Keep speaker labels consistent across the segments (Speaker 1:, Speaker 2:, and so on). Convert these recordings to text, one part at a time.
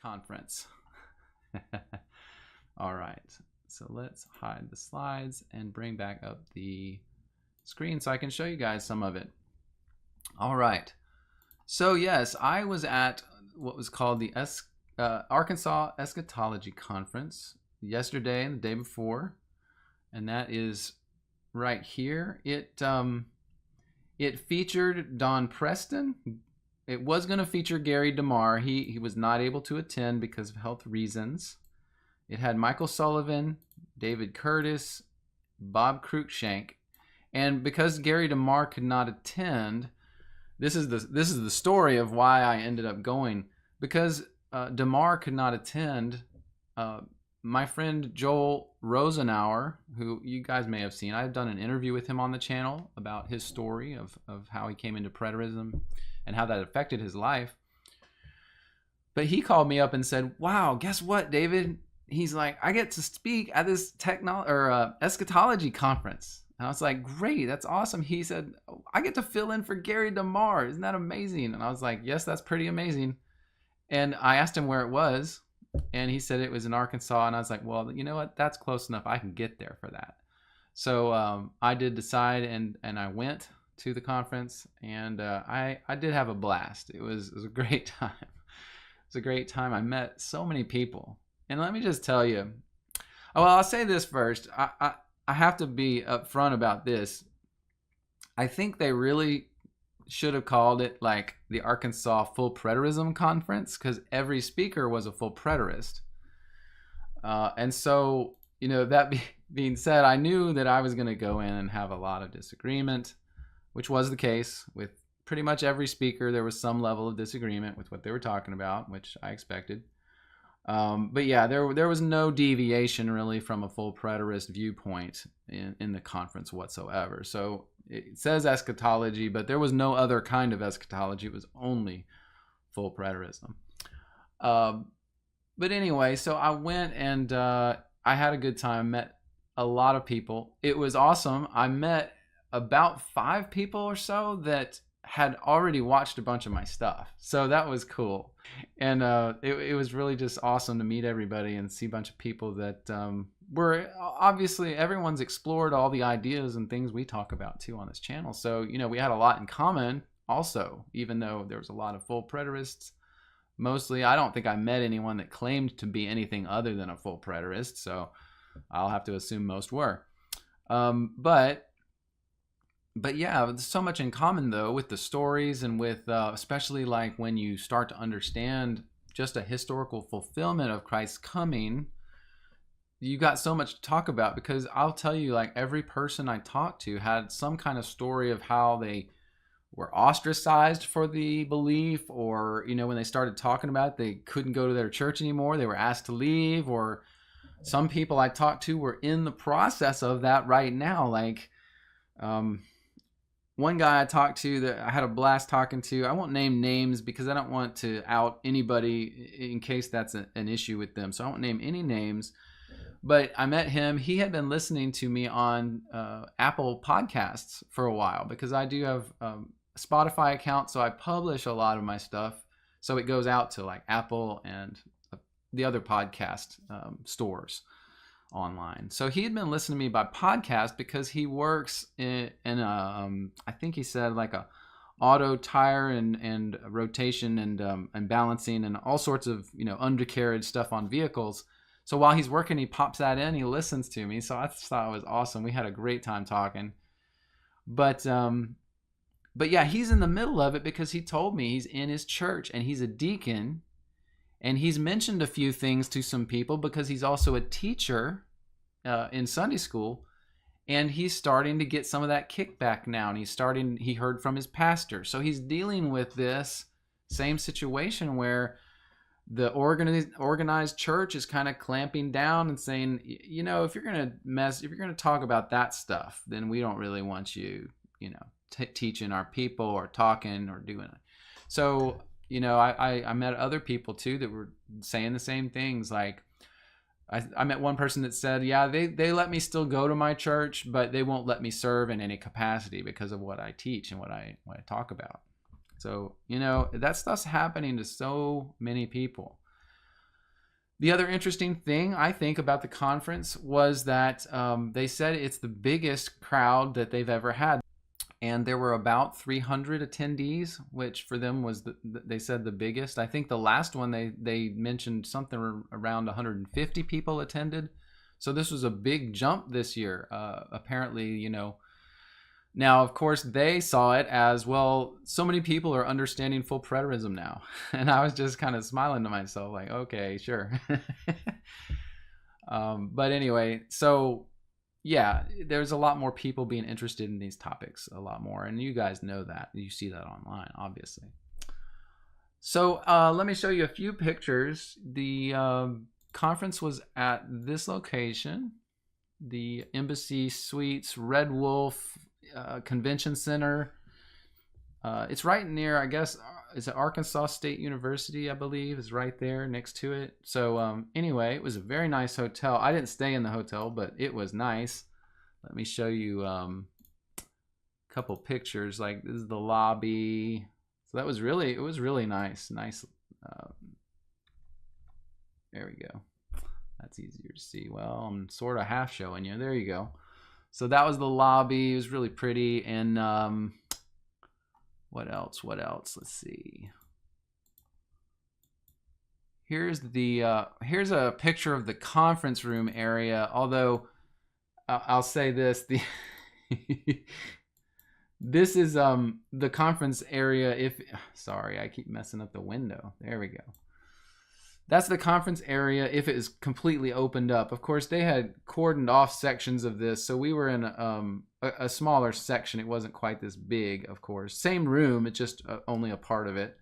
Speaker 1: Conference. All right, so let's hide the slides and bring back up the screen so I can show you guys some of it. All right, so yes, I was at what was called the Arkansas Eschatology Conference yesterday and the day before, and that is right here. It featured Don Preston. It was going to feature Gary DeMar. He was not able to attend because of health reasons. It had Michael Sullivan, David Curtis, Bob Cruickshank, and because Gary DeMar could not attend, this is the story of why I ended up going. Because DeMar could not attend, my friend Joel Rosenau, who you guys may have seen, I've done an interview with him on the channel about his story of how he came into preterism and how that affected his life. But he called me up and said, "Wow, guess what, David?" He's like, "I get to speak at this eschatology conference." And I was like, "Great, that's awesome." He said, "I get to fill in for Gary DeMar. Isn't that amazing?" And I was like, "Yes, that's pretty amazing." And I asked him where it was, and he said it was in Arkansas. And I was like, "Well, you know what? That's close enough. I can get there for that." So I did decide, and I went to the conference, and I did have a blast. It was a great time. It was a great time. I met so many people. And let me just tell you, well, I'll say this first. I have to be upfront about this. I think they really should have called it like the Arkansas Full Preterism Conference, because every speaker was a full preterist. And so, that being said, I knew that I was going to go in and have a lot of disagreement, which was the case with pretty much every speaker. There was some level of disagreement with what they were talking about, which I expected. But yeah, there was no deviation really from a full preterist viewpoint in the conference whatsoever. So it says eschatology, but there was no other kind of eschatology. It was only full preterism. But anyway, so I went and I had a good time, met a lot of people. It was awesome. I met about 5 people or so that had already watched a bunch of my stuff. So that was cool. And it was really just awesome to meet everybody and see a bunch of people that were obviously, everyone's explored all the ideas and things we talk about too on this channel. So, we had a lot in common also, even though there was a lot of full preterists. Mostly, I don't think I met anyone that claimed to be anything other than a full preterist. So I'll have to assume most were. But yeah, there's so much in common though with the stories and with especially like when you start to understand just a historical fulfillment of Christ's coming, you got so much to talk about. Because I'll tell you, like, every person I talked to had some kind of story of how they were ostracized for the belief, or when they started talking about it, they couldn't go to their church anymore, they were asked to leave, or some people I talked to were in the process of that right now. Like one guy I talked to that I had a blast talking to, I won't name names because I don't want to out anybody in case that's an issue with them. So I won't name any names, but I met him. He had been listening to me on Apple Podcasts for a while, because I do have a Spotify account. So I publish a lot of my stuff. So it goes out to like Apple and the other podcast stores online. So he had been listening to me by podcast because he works in I think he said like a auto tire and rotation and balancing and all sorts of undercarriage stuff on vehicles. So while he's working, he pops that in, he listens to me. So I just thought it was awesome. We had a great time talking. But yeah, he's in the middle of it because he told me he's in his church and he's a deacon. And he's mentioned a few things to some people because he's also a teacher in Sunday school. And he's starting to get some of that kickback now. And he heard from his pastor. So he's dealing with this same situation where the organized church is kind of clamping down and saying, if you're going to talk about that stuff, then we don't really want you, teaching our people or talking or doing it. So I met other people too that were saying the same things. Like I met one person that said, yeah, they let me still go to my church, but they won't let me serve in any capacity because of what I teach and what I talk about. So, that stuff's happening to so many people. The other interesting thing I think about the conference was that they said it's the biggest crowd that they've ever had. And there were about 300 attendees, which for them was, they said, the biggest. I think the last one, they mentioned something around 150 people attended. So this was a big jump this year. Apparently, you know, now, of course, they saw it as, well, so many people are understanding full preterism now. And I was just kind of smiling to myself like, okay, sure. But anyway, so yeah, there's a lot more people being interested in these topics, a lot more. And you guys know that. You see that online, obviously. So let me show you a few pictures. The conference was at this location, the Embassy Suites Red Wolf Convention Center. It's right near, I guess, is it Arkansas State University, I believe, is right there next to it. So anyway, it was a very nice hotel. I didn't stay in the hotel, but it was nice. Let me show you a couple pictures. Like, this is the lobby. So that was really, it was really nice. Nice. There we go. That's easier to see. Well, I'm sort of half showing you. There you go. So that was the lobby. It was really pretty. And what else? What else? Let's see. Here's the here's a picture of the conference room area. Although I'll say this, the this is the conference area. If sorry, I keep messing up the window. There we go. That's the conference area if it is completely opened up. Of course, they had cordoned off sections of this, so we were in a smaller section. It wasn't quite this big, of course. Same room, it's just only a part of it.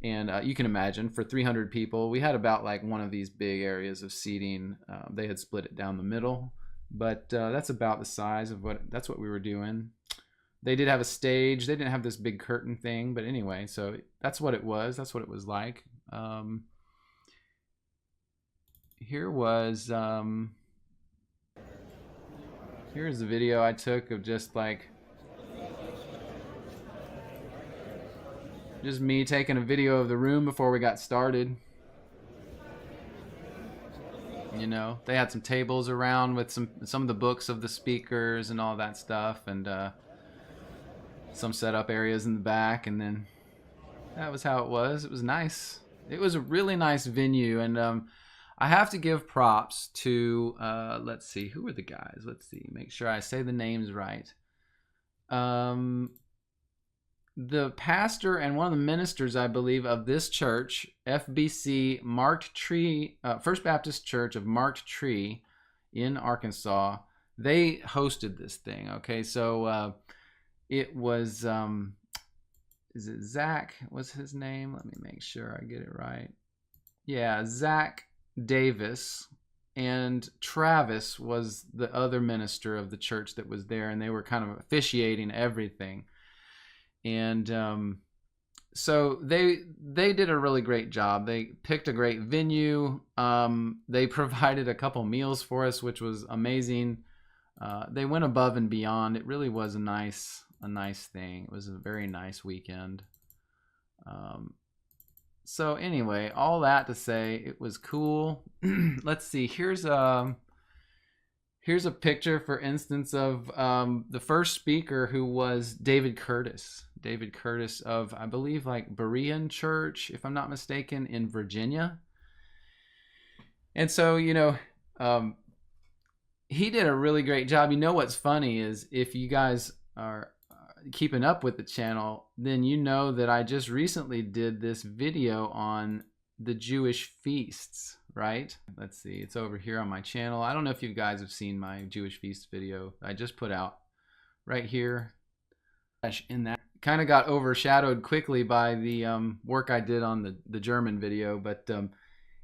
Speaker 1: And you can imagine, for 300 people, we had about like one of these big areas of seating. They had split it down the middle, but that's about the size of that's what we were doing. They did have a stage. They didn't have this big curtain thing, but anyway, so that's what it was. That's what it was like. Here was here's the video I took of just me taking a video of the room before we got started. You know, they had some tables around with some of the books of the speakers and all that stuff, and some setup areas in the back, and then that was how it was. It was nice. It was a really nice venue, and I have to give props to, let's see, who are the guys? Let's see, make sure I say the names right. The pastor and one of the ministers, I believe, of this church, FBC Marked Tree, First Baptist Church of Marked Tree in Arkansas, they hosted this thing, okay? So it was, is it Zach? What's his name? Let me make sure I get it right. Yeah, Zach Davis, and Travis was the other minister of the church that was there, and they were kind of officiating everything. And so they did a really great job. They picked a great venue. They provided a couple meals for us, which was amazing. They went above and beyond. It really was a nice thing. It was a very nice weekend. So anyway, all that to say, it was cool. Let's see. Here's a picture, for instance, of the first speaker, who was David Curtis. David Curtis of, I believe, like Berean Church, if I'm not mistaken, in Virginia. And so, you know, he did a really great job. You know what's funny is, if you guys are keeping up with the channel, then you know that I just recently did this video on the Jewish feasts, right? Let's see, it's over here on my channel. I don't know if you guys have seen my Jewish feast video I just put out right here. In that, kind of got overshadowed quickly by the work I did on the German video, but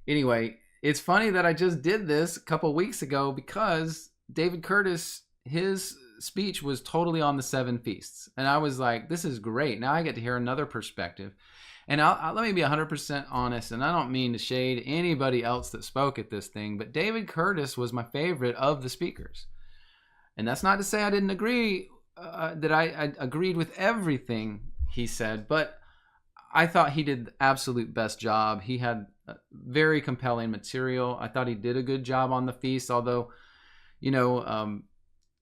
Speaker 1: anyway, it's funny that I just did this a couple weeks ago, because David Curtis, his speech was totally on the 7 feasts, and I was like, this is great. Now I get to hear another perspective. And let me be 100% honest, and I don't mean to shade anybody else that spoke at this thing, but David Curtis was my favorite of the speakers. And that's not to say I didn't agree, that I agreed with everything he said, but I thought he did the absolute best job. He had very compelling material. I thought he did a good job on the feast, although,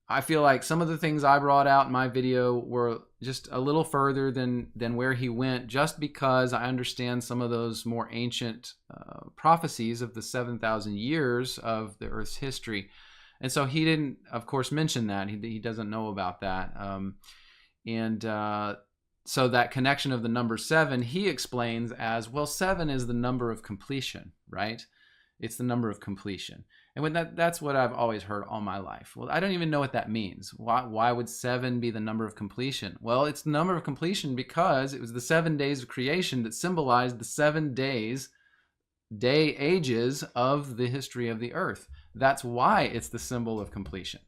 Speaker 1: I feel like some of the things I brought out in my video were just a little further than where he went, just because I understand some of those more ancient prophecies of the 7,000 years of the Earth's history. And so he didn't, of course, mention that. He doesn't know about that. So that connection of the number 7, he explains as, well, 7 is the number of completion, right? It's the number of completion. And when that's what I've always heard all my life. Well, I don't even know what that means. Why would 7 be the number of completion? Well, it's the number of completion because it was the 7 days of creation that symbolized the 7 ages of the history of the earth. That's why it's the symbol of completion.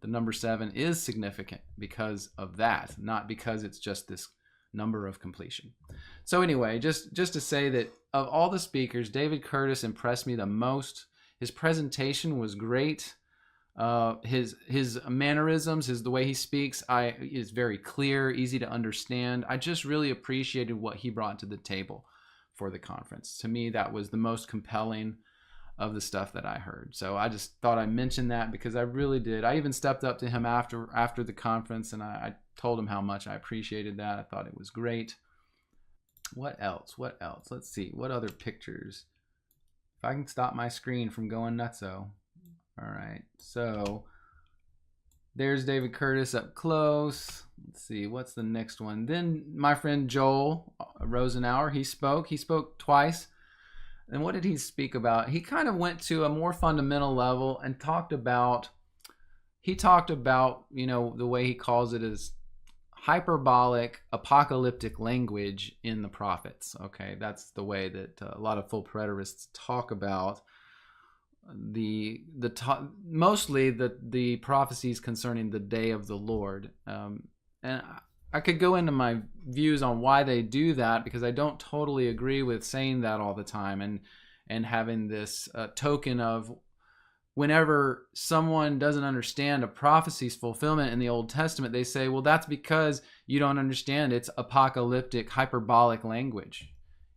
Speaker 1: The number 7 is significant because of that, not because it's just this number of completion. So anyway, just to say that of all the speakers, David Curtis impressed me the most. His presentation was great. His mannerisms, the way he speaks, is very clear, easy to understand. I just really appreciated what he brought to the table for the conference. To me, that was the most compelling of the stuff that I heard. So I just thought I'd mention that because I really did. I even stepped up to him after the conference, and I told him how much I appreciated that. I thought it was great. What else? Let's see. What other pictures? If I can stop my screen from going nutso. All right. So there's David Curtis up close. Let's see. What's the next one? Then my friend Joel Rosenau, he spoke. He spoke twice. And what did he speak about? He kind of went to a more fundamental level and talked about, the way he calls it is hyperbolic apocalyptic language in the prophets. Okay, that's the way that a lot of full preterists talk about mostly the prophecies concerning the day of the Lord. And I could go into my views on why they do that, because I don't totally agree with saying that all the time and having this token of, whenever someone doesn't understand a prophecy's fulfillment in the Old Testament, they say, well, that's because you don't understand its apocalyptic, hyperbolic language.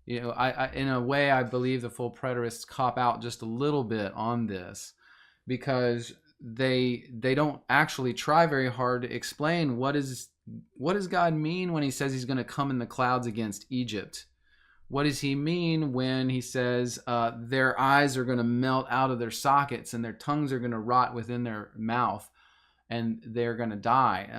Speaker 1: In a way, I believe the full preterists cop out just a little bit on this, because they don't actually try very hard to explain what does God mean when he says he's going to come in the clouds against Egypt. What does he mean when he says their eyes are going to melt out of their sockets and their tongues are going to rot within their mouth and they're going to die?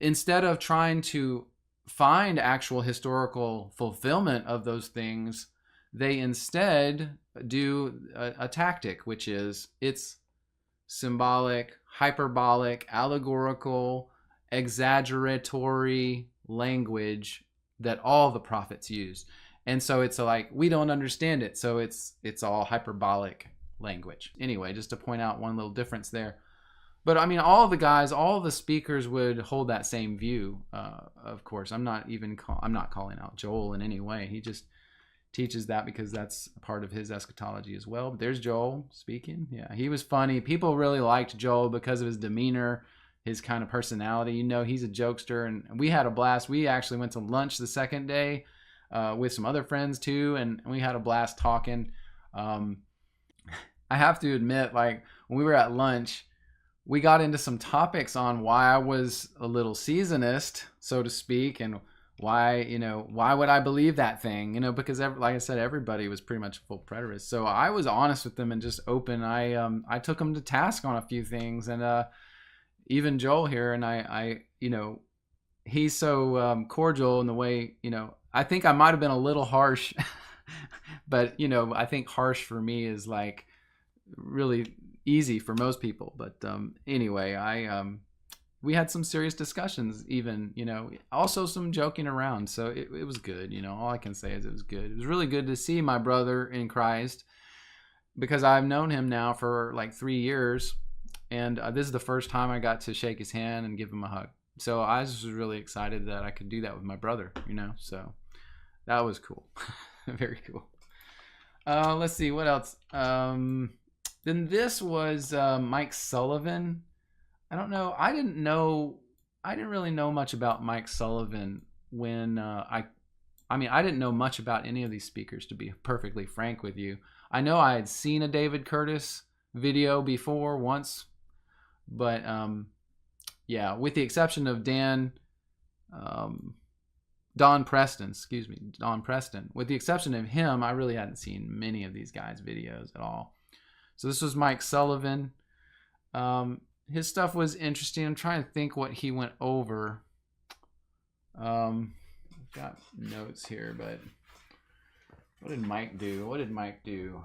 Speaker 1: Instead of trying to find actual historical fulfillment of those things, they instead do a tactic, which is it's symbolic, hyperbolic, allegorical, exaggeratory language that all the prophets use. And so it's like, we don't understand it, so it's all hyperbolic language. Anyway, just to point out one little difference there. But I mean, all the speakers would hold that same view. Of course, I'm not calling out Joel in any way. He just teaches that because that's a part of his eschatology as well. But there's Joel speaking. Yeah, he was funny. People really liked Joel because of his demeanor, his kind of personality. He's a jokester, and we had a blast. We actually went to lunch the second day with some other friends too, and we had a blast talking. I have to admit, like, when we were at lunch, we got into some topics on why I was a little seasonist, so to speak, and why would I believe that thing? Because like I said, everybody was pretty much a full preterist. So I was honest with them and just open. I took them to task on a few things, and even Joel here, and I he's so cordial in the way, I think I might have been a little harsh, but I think harsh for me is like really easy for most people. But anyway, we had some serious discussions, even, also some joking around. So it was good. All I can say is it was good. It was really good to see my brother in Christ, because I've known him now for like 3 years. And this is the first time I got to shake his hand and give him a hug. So I just was really excited that I could do that with my brother, So that was cool. Very cool. Let's see, what else? Then this was Mike Sullivan. I don't know. I didn't really know much about Mike Sullivan when I I mean, I didn't know much about any of these speakers, to be perfectly frank with you. I know I had seen a David Curtis video before once, but yeah, with the exception of Don Preston, excuse me, Don Preston. With the exception of him, I really hadn't seen many of these guys' videos at all. So this was Mike Sullivan. His stuff was interesting. I'm trying to think what he went over. I've got notes here, but what did Mike do? What did Mike do?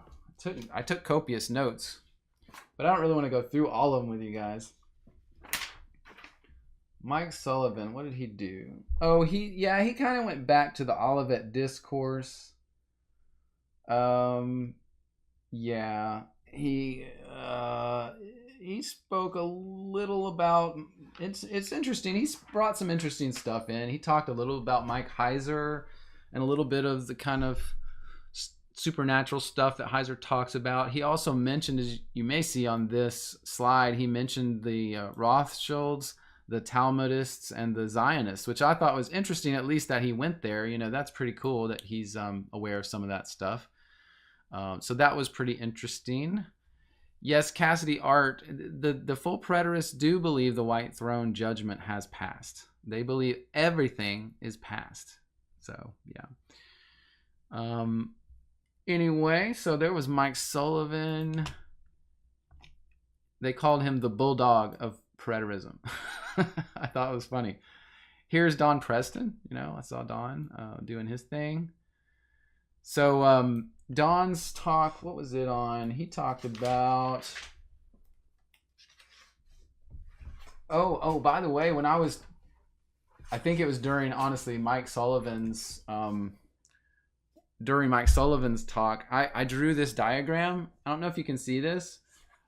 Speaker 1: I took copious notes, but I don't really want to go through all of them with you guys. Mike Sullivan, what did he do? Oh, he kind of went back to the Olivet Discourse. Yeah, he spoke a little about, it's interesting. He's brought some interesting stuff in. He talked a little about Mike Heiser and a little bit of the kind of supernatural stuff that Heiser talks about. He also mentioned, as you may see on this slide, he mentioned the Rothschilds, the Talmudists, and the Zionists, which I thought was interesting, at least that he went there. You know, that's pretty cool that he's aware of some of that stuff. So that was pretty interesting. Yes, Cassidy Art, the full preterists do believe the white throne judgment has passed. They believe everything is past. So, yeah. Anyway, so there was Mike Sullivan. They called him the bulldog of preterism. I thought it was funny. Here's Don Preston. You know, I saw Don doing his thing. So Don's talk, what was it on? He talked about, oh, by the way, I think it was during, honestly, Mike Sullivan's talk, I drew this diagram. I don't know if you can see this,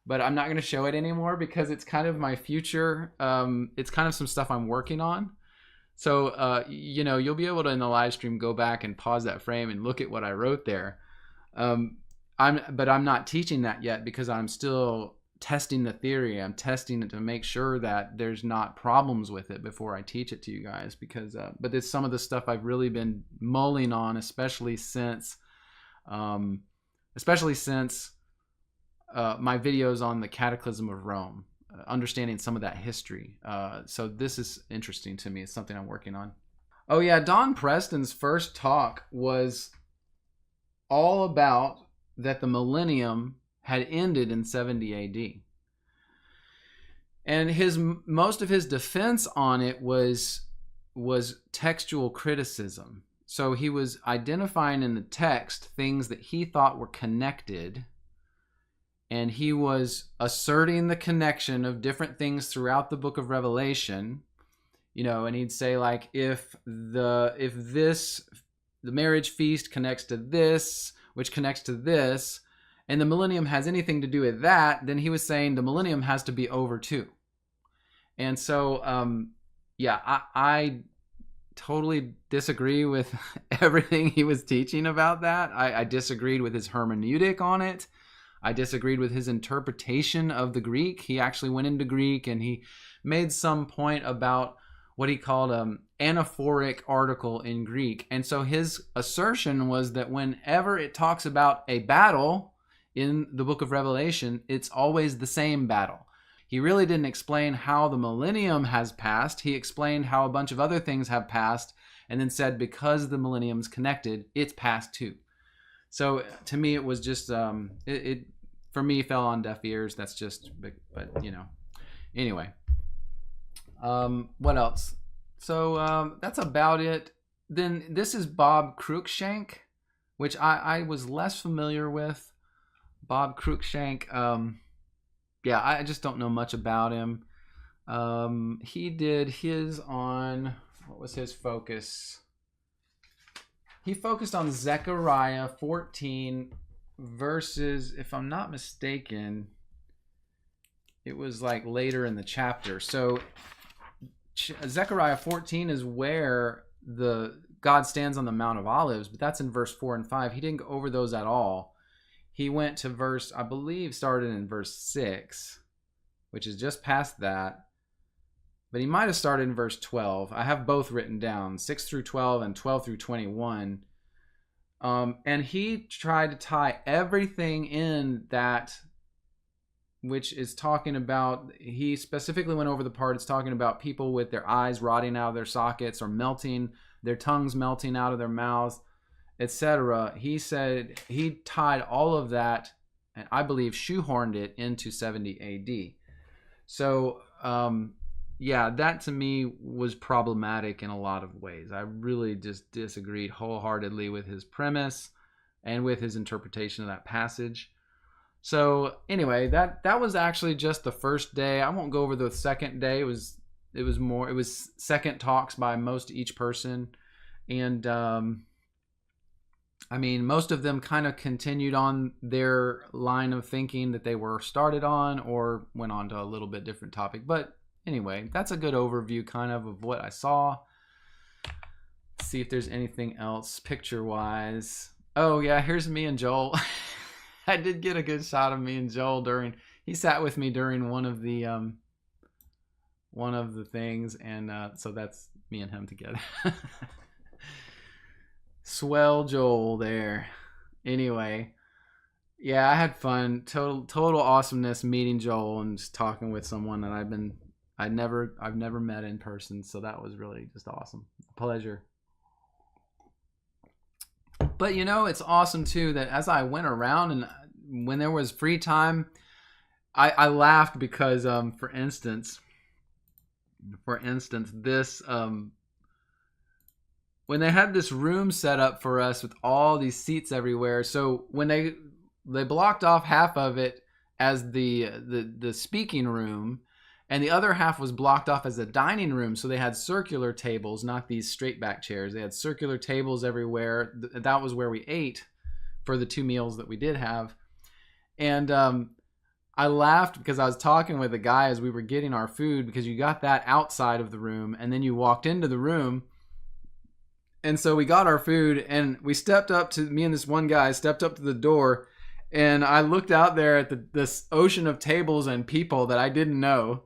Speaker 1: but I'm not going to show it anymore because it's kind of my future. It's kind of some stuff I'm working on. So, you know, you'll be able to, in the live stream, go back and pause that frame and look at what I wrote there. But I'm not teaching that yet because I'm still testing the theory. I'm testing it to make sure that there's not problems with it before I teach it to you guys. Because, but it's some of the stuff I've really been mulling on, especially since my videos on the Cataclysm of Rome. Understanding some of that history. So this is interesting to me. It's something I'm working on. Oh yeah, Don Preston's first talk was all about that the millennium had ended in 70 AD. And most of his defense on it was textual criticism. So he was identifying in the text things that he thought were connected, and he was asserting the connection of different things throughout the book of Revelation, you know, and he'd say, like, if the marriage feast connects to this, which connects to this, and the millennium has anything to do with that, then he was saying the millennium has to be over too. And so, yeah, I totally disagree with everything he was teaching about that. I disagreed with his hermeneutic on it. I disagreed with his interpretation of the Greek. He actually went into Greek and he made some point about what he called an anaphoric article in Greek. And so his assertion was that whenever it talks about a battle in the book of Revelation, it's always the same battle. He really didn't explain how the millennium has passed. He explained how a bunch of other things have passed and then said because the millennium's connected, it's passed too. So to me, it was just, it for me fell on deaf ears. That's just, but you know, anyway. What else? So that's about it. Then this is Bob Cruickshank, which I was less familiar with. Bob Cruickshank. Yeah, I just don't know much about him. He did his on, what was his focus? He focused on Zechariah 14 verses, if I'm not mistaken, it was like later in the chapter. So Zechariah 14 is where God stands on the Mount of Olives, but that's in verse 4 and 5. He didn't go over those at all. He went to verse, I believe, started in verse 6, which is just past that. but he might have started in verse 12. I have both written down, 6 through 12 and 12 through 21. And he tried to tie everything in that, which is talking about, he specifically went over the part it's talking about people with their eyes rotting out of their sockets or melting, their tongues melting out of their mouths, etc. He said he tied all of that, and I believe shoehorned it into 70 AD. So, yeah, that to me was problematic in a lot of ways. I really just disagreed wholeheartedly with his premise and with his interpretation of that passage. So anyway, that was actually just the first day. I won't go over the second day. It was second talks by each person. And I mean, most of them kind of continued on their line of thinking that they were started on, or went on to a little bit different topic. But anyway, that's a good overview kind of what I saw. Let's see if there's anything else picture-wise. Oh yeah, here's me and Joel. I did get a good shot of me and Joel he sat with me during one of the things, and so that's me and him together. Swell Joel there. Anyway, yeah, I had fun. Total awesomeness meeting Joel and just talking with someone that I've never met in person, so that was really just awesome. Pleasure. But it's awesome too that as I went around and when there was free time, I laughed because for instance this when they had this room set up for us with all these seats everywhere, so when they blocked off half of it as the speaking room, and the other half was blocked off as a dining room. So they had circular tables, not these straight back chairs. They had circular tables everywhere. That was where we ate for the 2 meals that we did have. And I laughed because I was talking with a guy as we were getting our food, because you got that outside of the room and then you walked into the room. And so we got our food and we stepped up to, me and this one guy stepped up to the door, and I looked out there at this ocean of tables and people that I didn't know.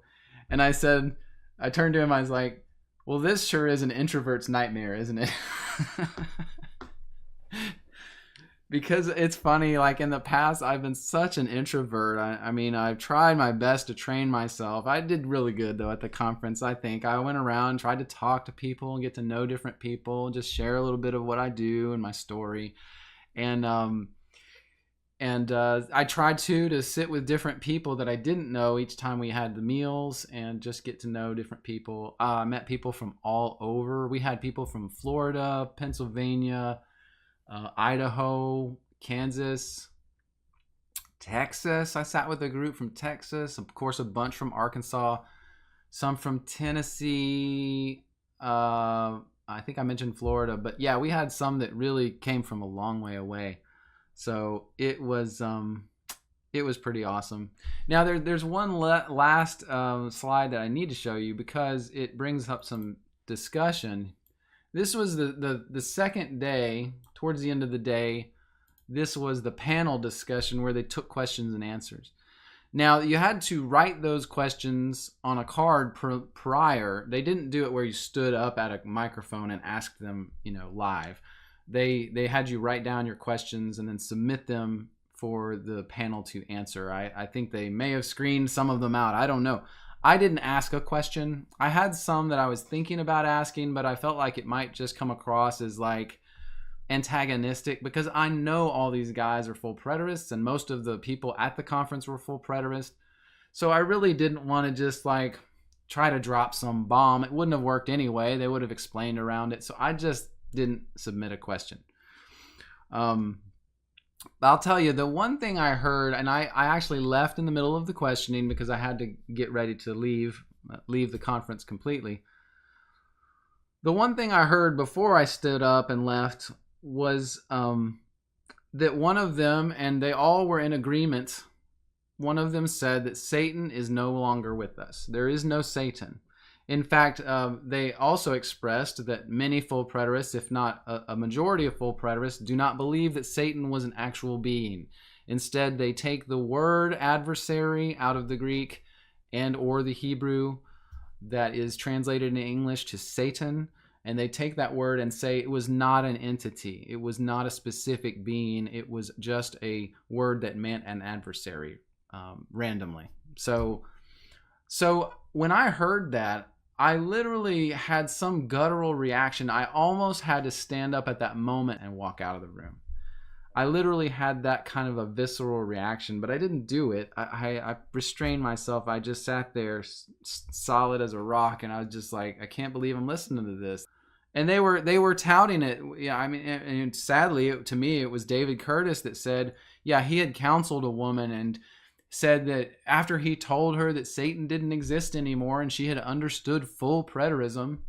Speaker 1: And I turned to him, I was like, well, this sure is an introvert's nightmare, isn't it? Because it's funny, like in the past, I've been such an introvert. I mean, I've tried my best to train myself. I did really good, though, at the conference, I think. I went around, tried to talk to people and get to know different people, just share a little bit of what I do and my story. And I tried to sit with different people that I didn't know each time we had the meals and just get to know different people. I met people from all over. We had people from Florida, Pennsylvania, Idaho, Kansas, Texas. I sat with a group from Texas, of course, a bunch from Arkansas, some from Tennessee. I think I mentioned Florida, but yeah, we had some that really came from a long way away. So it was pretty awesome. Now there's one last slide that I need to show you because it brings up some discussion. This was the second day. Towards the end of the day, this was the panel discussion where they took questions and answers. Now, you had to write those questions on a card prior. They didn't do it where you stood up at a microphone and asked them, live. They had you write down your questions and then submit them for the panel to answer. I think they may have screened some of them out. I don't know. I didn't ask a question. I had some that I was thinking about asking, but I felt like it might just come across as like antagonistic, because I know all these guys are full preterists and most of the people at the conference were full preterists. So I really didn't want to just like try to drop some bomb. It wouldn't have worked anyway. They would have explained around it. So I just didn't submit a question. I'll tell you, the one thing I heard, and I actually left in the middle of the questioning because I had to get ready to leave the conference completely. The one thing I heard before I stood up and left was that one of them, and they all were in agreement, one of them said that Satan is no longer with us. There is no Satan. In fact, they also expressed that many full preterists, if not a majority of full preterists, do not believe that Satan was an actual being. Instead, they take the word adversary out of the Greek and or the Hebrew, that is translated in English to Satan, and they take that word and say it was not an entity. It was not a specific being. It was just a word that meant an adversary randomly. So when I heard that, I literally had some guttural reaction. I almost had to stand up at that moment and walk out of the room. I literally had that kind of a visceral reaction, but I didn't do it. I restrained myself. I just sat there solid as a rock, and I was just like, I can't believe I'm listening to this. And they were touting it. Yeah, I mean, and sadly, to me, it was David Curtis that said, yeah, he had counseled a woman and said that after he told her that Satan didn't exist anymore and she had understood full preterism,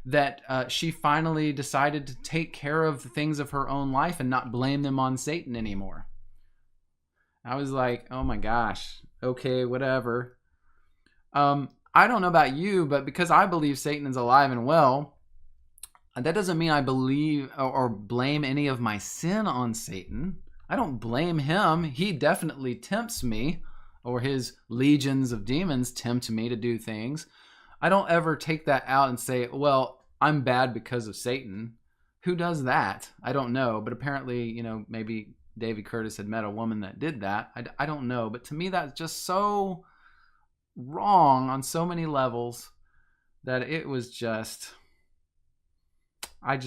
Speaker 1: that she finally decided to take care of the things of her own life and not blame them on Satan anymore. I was like, oh my gosh, okay, whatever. I don't know about you, but because I believe Satan is alive and well, that doesn't mean I believe or blame any of my sin on Satan. I don't blame him. He definitely tempts me, or his legions of demons tempt me to do things. I don't ever take that out and say, well, I'm bad because of Satan. Who does that? I don't know. But apparently, maybe David Curtis had met a woman that did that. I don't know. But to me, that's just so wrong on so many levels that it was just, I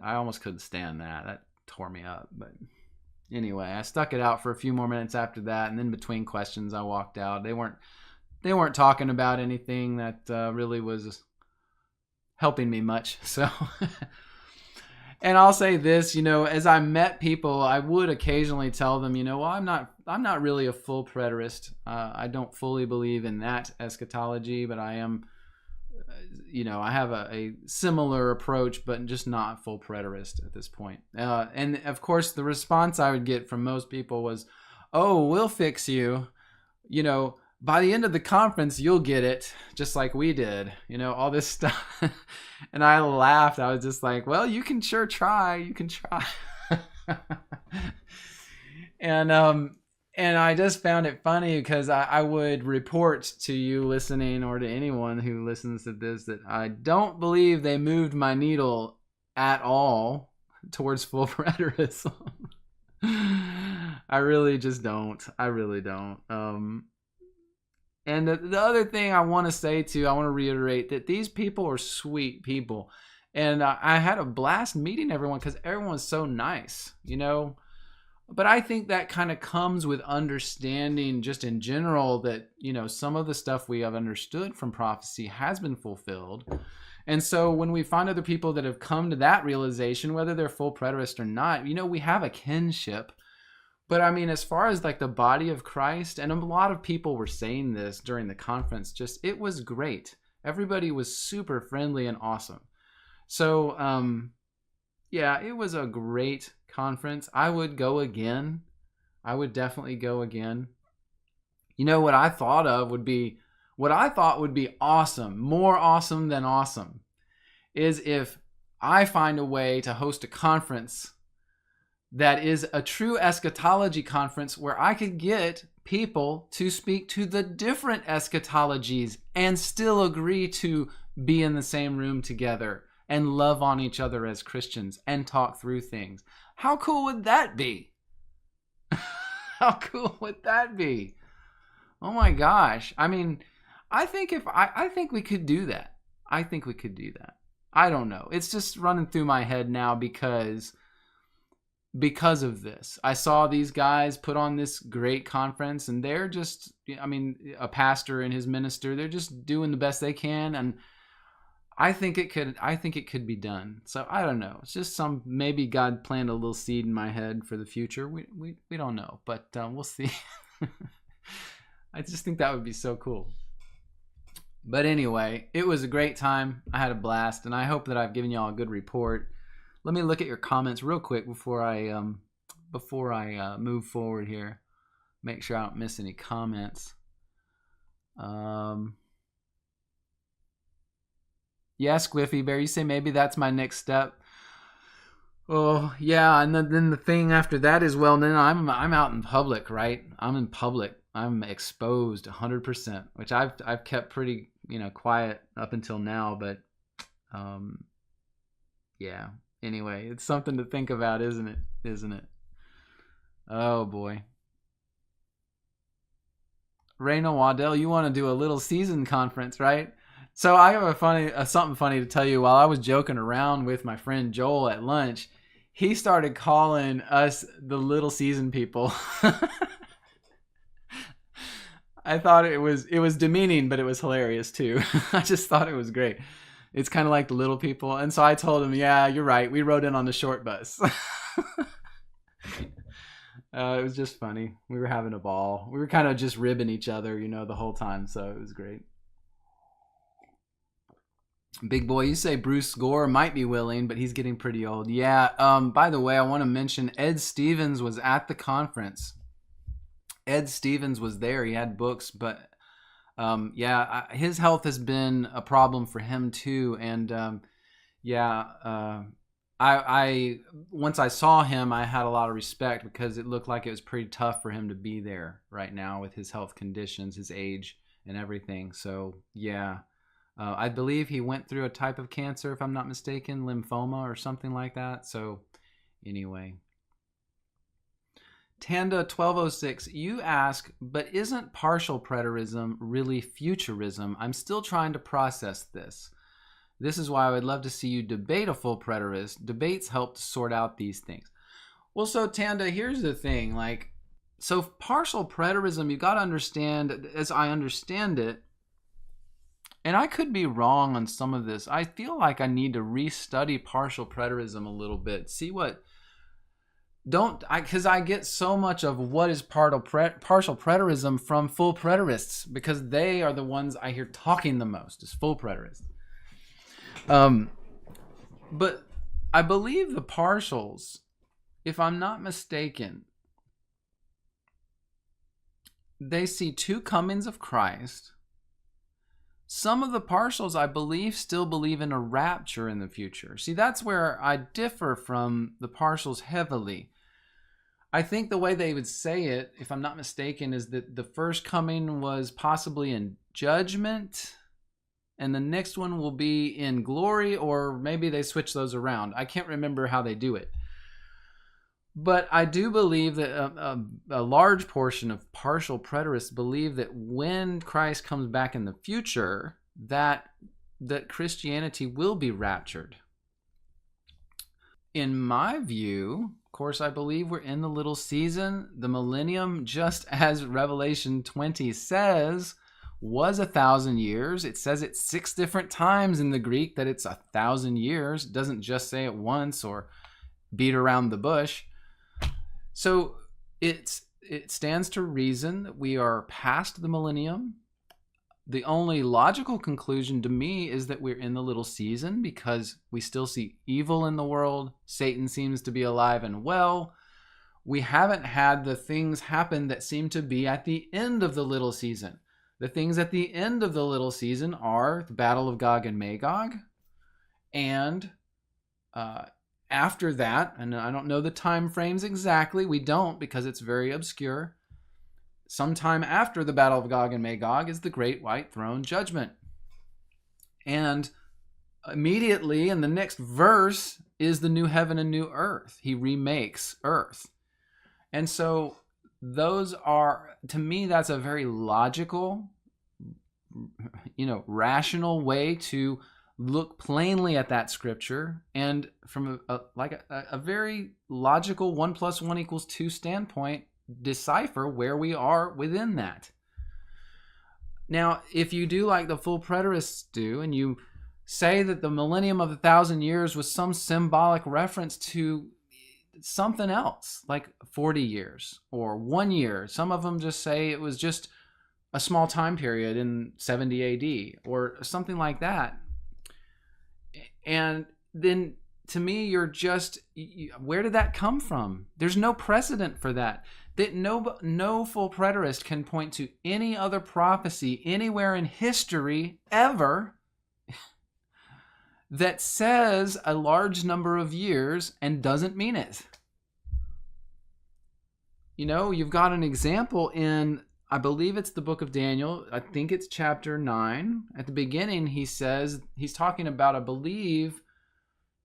Speaker 1: almost couldn't stand that. That tore me up. But anyway, I stuck it out for a few more minutes after that. And then between questions, I walked out. They weren't talking about anything that really was helping me much. So, and I'll say this, as I met people, I would occasionally tell them, well, I'm not really a full preterist. I don't fully believe in that eschatology, but I am, I have a similar approach, but just not full preterist at this point. And of course, the response I would get from most people was, oh, we'll fix you. By the end of the conference, you'll get it, just like we did, all this stuff. And I laughed. I was just like, well, you can sure try. You can try. And I just found it funny because I would report to you listening, or to anyone who listens to this, that I don't believe they moved my needle at all towards full preterism. I really just don't. I really don't. And the other thing I want to reiterate that these people are sweet people. And I had a blast meeting everyone because everyone's so nice, But I think that kind of comes with understanding just in general that, some of the stuff we have understood from prophecy has been fulfilled. And so when we find other people that have come to that realization, whether they're full preterist or not, we have a kinship. But I mean, as far as like the body of Christ, and a lot of people were saying this during the conference, it was great. Everybody was super friendly and awesome. So, yeah, it was a great conference. I would go again. I would definitely go again. What I thought would be awesome, more awesome than awesome, is if I find a way to host a conference that is a true eschatology conference where I could get people to speak to the different eschatologies and still agree to be in the same room together and love on each other as Christians and talk through things. How cool would that be? How cool would that be? Oh my gosh. I mean, I think we could do that. I think we could do that. I don't know. It's just running through my head now because of this. I saw these guys put on this great conference, and they're just, a pastor and his minister, they're just doing the best they can. And I think it could be done. So I don't know. It's just maybe God planted a little seed in my head for the future. We don't know, but we'll see. I just think that would be so cool. But anyway, it was a great time. I had a blast, and I hope that I've given y'all a good report. Let me look at your comments real quick before I move forward here. Make sure I don't miss any comments. Yeah, Squiffy Bear, you say maybe that's my next step. Oh yeah, and then the thing after that is, well, then I'm out in public, right? I'm in public. I'm exposed 100%, which I've kept pretty quiet up until now, but yeah. Anyway, it's something to think about, isn't it? Oh boy. Rayna Waddell, you want to do a little season conference, right? So I have something funny to tell you. While I was joking around with my friend Joel at lunch, he started calling us the little season people. I thought it was demeaning, but it was hilarious too. I just thought it was great. It's kind of like the little people. And so I told him, yeah, you're right. We rode in on the short bus. It was just funny. We were having a ball. We were kind of just ribbing each other, the whole time. So it was great. Big boy, you say Bruce Gore might be willing, but he's getting pretty old. Yeah. By the way, I want to mention Ed Stevens was at the conference. Ed Stevens was there. He had books, but his health has been a problem for him too. And I once I saw him, I had a lot of respect because it looked like it was pretty tough for him to be there right now with his health conditions, his age, and everything. So yeah, I believe he went through a type of cancer, if I'm not mistaken, lymphoma or something like that. So anyway. Tanda 1206, you ask, but isn't partial preterism really futurism? I'm still trying to process this. This is why I would love to see you debate a full preterist. Debates help to sort out these things. Well, so Tanda, here's the thing. So partial preterism, you got to understand, as I understand it, and I could be wrong on some of this. I feel like I need to restudy partial preterism a little bit. See what... because I get so much of what is partial preterism from full preterists, because they are the ones I hear talking the most is full preterists. But I believe the partials, if I'm not mistaken, they see two comings of Christ. Some of the partials, I believe, still believe in a rapture in the future. See, that's where I differ from the partials heavily. I think the way they would say it, if I'm not mistaken, is that the first coming was possibly in judgment, and the next one will be in glory, or maybe they switch those around. I can't remember how they do it. But I do believe that a large portion of partial preterists believe that when Christ comes back in the future, that Christianity will be raptured. In my view, of course, I believe we're in the little season. The millennium, just as Revelation 20 says, was 1,000 years. It says it 6 different times in the Greek that it's 1,000 years. It doesn't just say it once or beat around the bush. So it stands to reason that we are past the millennium. The only logical conclusion to me is that we're in the little season because we still see evil in the world. Satan seems to be alive and well. We haven't had the things happen that seem to be at the end of the little season. The things at the end of the little season are the Battle of Gog and Magog, and after that, and I don't know the time frames exactly, we don't because it's very obscure, sometime after the Battle of Gog and Magog is the Great White Throne Judgment. And immediately in the next verse is the new heaven and new earth. He remakes earth. And so those are, to me, that's a very logical, rational way to look plainly at that scripture, and from a very logical 1 + 1 = 2 standpoint, decipher where we are within that. Now, if you do like the full preterists do, and you say that the millennium of 1,000 years was some symbolic reference to something else, like 40 years or 1 year. Some of them just say it was just a small time period in 70 AD or something like that. And then to me, where did that come from? There's no precedent for that. That no full preterist can point to any other prophecy anywhere in history ever that says a large number of years and doesn't mean it. You've got an example in I believe it's the book of Daniel. I think it's chapter 9. At the beginning, he says, he's talking about, I believe,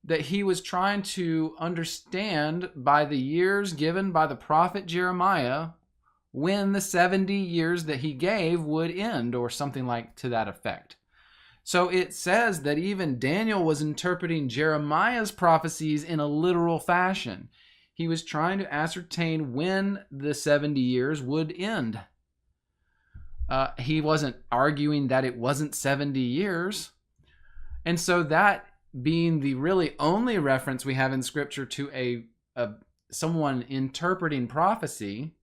Speaker 1: that he was trying to understand by the years given by the prophet Jeremiah when the 70 years that he gave would end, or something like to that effect. So it says that even Daniel was interpreting Jeremiah's prophecies in a literal fashion. He was trying to ascertain when the 70 years would end. He wasn't arguing that it wasn't 70 years. And so that being the really only reference we have in Scripture to someone interpreting prophecy,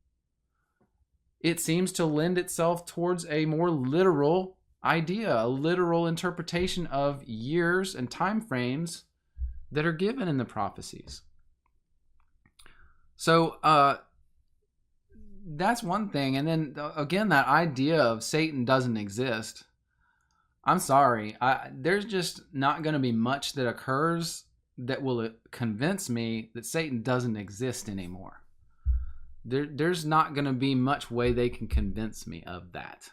Speaker 1: it seems to lend itself towards a more literal idea, a literal interpretation of years and time frames that are given in the prophecies. So that's one thing. And then again, that idea of Satan doesn't exist. I'm sorry. There's just not going to be much that occurs that will convince me that Satan doesn't exist anymore. There's not going to be much way they can convince me of that.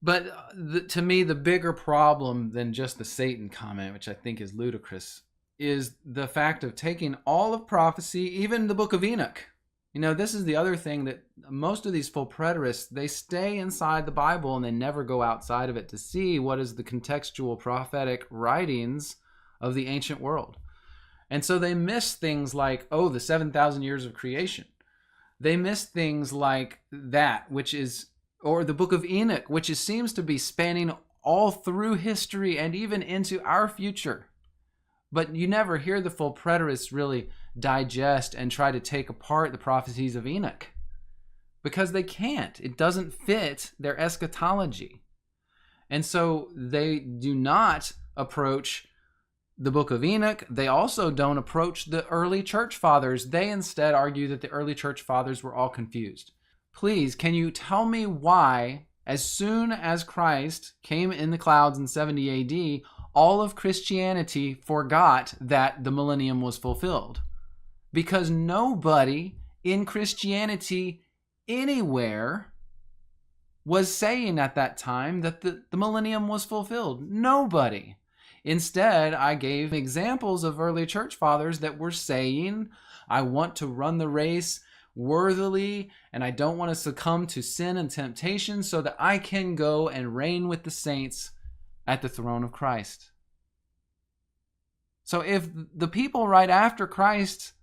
Speaker 1: But to me, the bigger problem than just the Satan comment, which I think is ludicrous, is the fact of taking all of prophecy, even the book of Enoch. You know, this is the other thing, that most of these full preterists, they stay inside the Bible and they never go outside of it to see what is the contextual prophetic writings of the ancient world. And so they miss things like, the 7,000 years of creation. They miss things like that, or the book of Enoch, which seems to be spanning all through history and even into our future. But you never hear the full preterists really digest and try to take apart the prophecies of Enoch, because they can't. It doesn't fit their eschatology. And so they do not approach the book of Enoch. They also don't approach the early church fathers. They instead argue that the early church fathers were all confused. Please, can you tell me why, as soon as Christ came in the clouds in 70 AD, all of Christianity forgot that the millennium was fulfilled? Because nobody in Christianity anywhere was saying at that time that the millennium was fulfilled. Nobody. Instead, I gave examples of early church fathers that were saying, I want to run the race worthily, and I don't want to succumb to sin and temptation, so that I can go and reign with the saints at the throne of Christ. So if the people right after Christ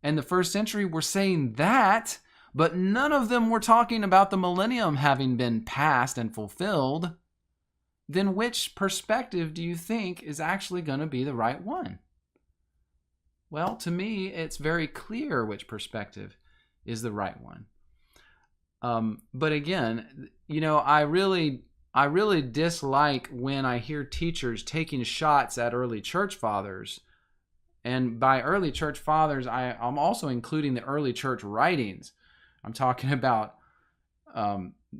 Speaker 1: and the first century were saying that, but none of them were talking about the millennium having been passed and fulfilled, then which perspective do you think is actually going to be the right one? Well, to me, it's very clear which perspective is the right one. But again, you know, I really dislike when I hear teachers taking shots at early church fathers. And by early church fathers, I'm also including the early church writings. I'm talking about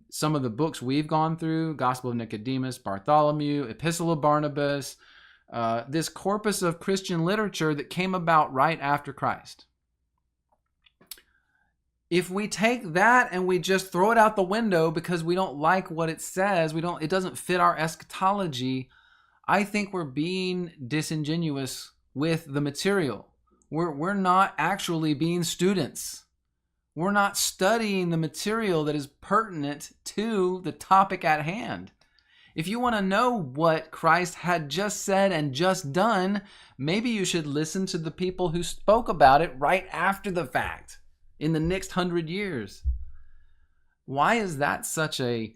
Speaker 1: some of the books we've gone through: Gospel of Nicodemus, Bartholomew, Epistle of Barnabas, this corpus of Christian literature that came about right after Christ. If we take that and we just throw it out the window because we don't like what it says, it doesn't fit our eschatology, I think we're being disingenuous with the material. We're not actually being students. We're not studying the material that is pertinent to the topic at hand. If you want to know what Christ had just said and just done, maybe you should listen to the people who spoke about it right after the fact, in the next 100 years. Why is that such a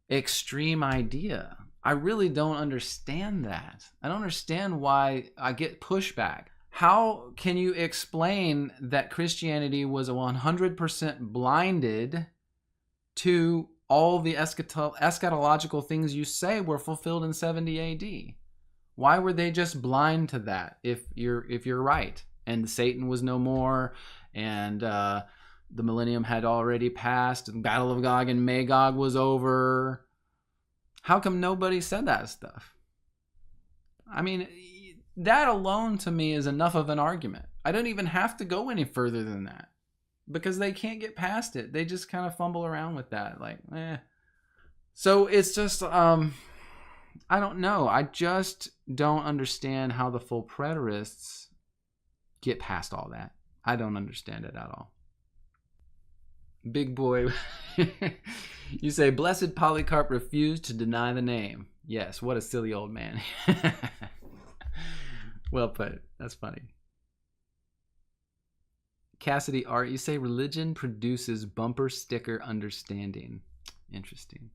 Speaker 1: extreme idea? I really don't understand that. I don't understand why I get pushback. How can you explain that Christianity was 100% blinded to all the eschatological things you say were fulfilled in 70 AD? Why were they just blind to that if you're right, and Satan was no more, and the millennium had already passed, and the Battle of Gog and Magog was over? How come nobody said that stuff? I mean, that alone to me is enough of an argument. I don't even have to go any further than that. because they can't get past it. They just kind of fumble around with that, like, eh. So it's just, I don't know. I just don't understand how the full preterists get past all that. I don't understand it at all. Big boy, you say, Blessed Polycarp refused to deny the name. Yes, what a silly old man. Well put. That's funny. Cassidy Art, you say, religion produces bumper sticker understanding. Interesting.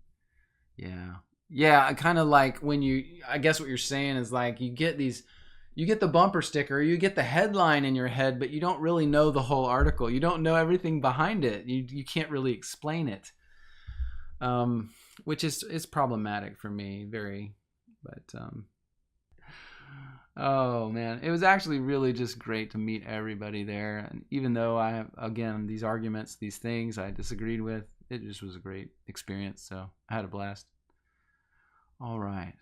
Speaker 1: Yeah. Yeah, kind of like when I guess what you're saying is like you get the bumper sticker, or you get the headline in your head, but you don't really know the whole article. You don't know everything behind it. You can't really explain it, which is problematic for me, very. But oh man, it was actually really just great to meet everybody there. And even though I have, again, these arguments, these things I disagreed with, it just was a great experience. So I had a blast. All right.